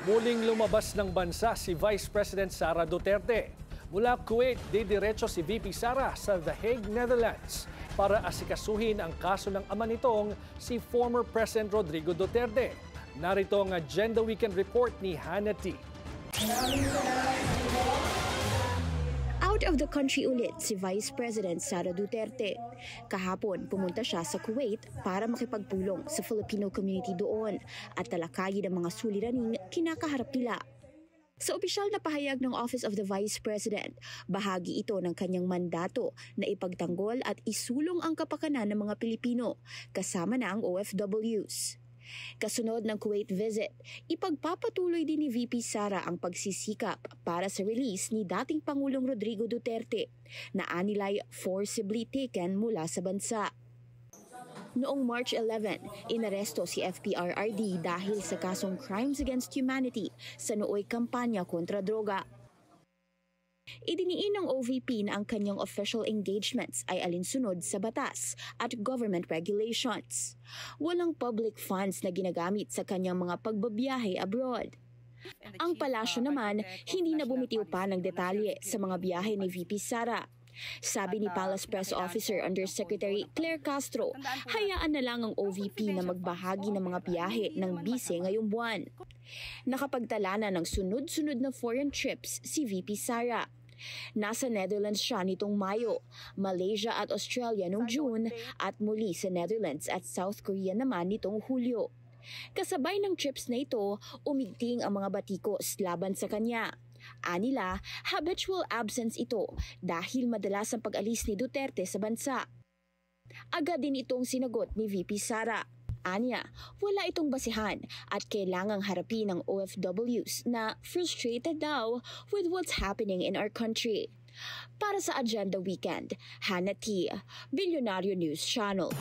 Muling lumabas ng bansa si Vice President Sara Duterte. Mula Kuwait, didiretso si VP Sara sa The Hague, Netherlands para asikasuhin ang kaso ng ama nitong si former President Rodrigo Duterte. Narito ang Agenda Weekend Report ni Hannah T. Out of the country ulit si Vice President Sara Duterte. Kahapon, pumunta siya sa Kuwait para makipagpulong sa Filipino community doon at talakayin ang mga suliraning kinakaharap nila. Sa opisyal na pahayag ng Office of the Vice President, bahagi ito ng kanyang mandato na ipagtanggol at isulong ang kapakanan ng mga Pilipino, kasama na ang OFWs. Kasunod ng Kuwait visit, ipagpapatuloy din ni VP Sara ang pagsisikap para sa release ni dating Pangulong Rodrigo Duterte na anilay forcibly taken mula sa bansa. Noong March 11, inaresto si FPRRD dahil sa kasong Crimes Against Humanity sa nooy kampanya kontra droga. Idiniin ng OVP na ang kanyang official engagements ay alinsunod sa batas at government regulations. Walang public funds na ginagamit sa kanyang mga pagbabiyahe abroad. Ang palasyo naman, hindi na bumitiw pa ng detalye sa mga biyahe ni VP Sara. Sabi ni Palace Press Officer Undersecretary Claire Castro, hayaan na lang ang OVP na magbahagi ng mga biyahe ng bise ngayong buwan. Nakapagtala na ng sunod-sunod na foreign trips si VP Sara. Nasa Netherlands siya nitong Mayo, Malaysia at Australia noong June at muli sa Netherlands at South Korea naman nitong Hulyo. Kasabay ng trips na ito, umigting ang mga batikos laban sa kanya. Anila, habitual absence ito dahil madalas ang pag-alis ni Duterte sa bansa. Agad din itong sinagot ni VP Sara. Anya, wala itong basihan at kailangang harapin ng OFWs na frustrated daw with what's happening in our country. Para sa Agenda Weekend, Hannah T, Billionario News Channel.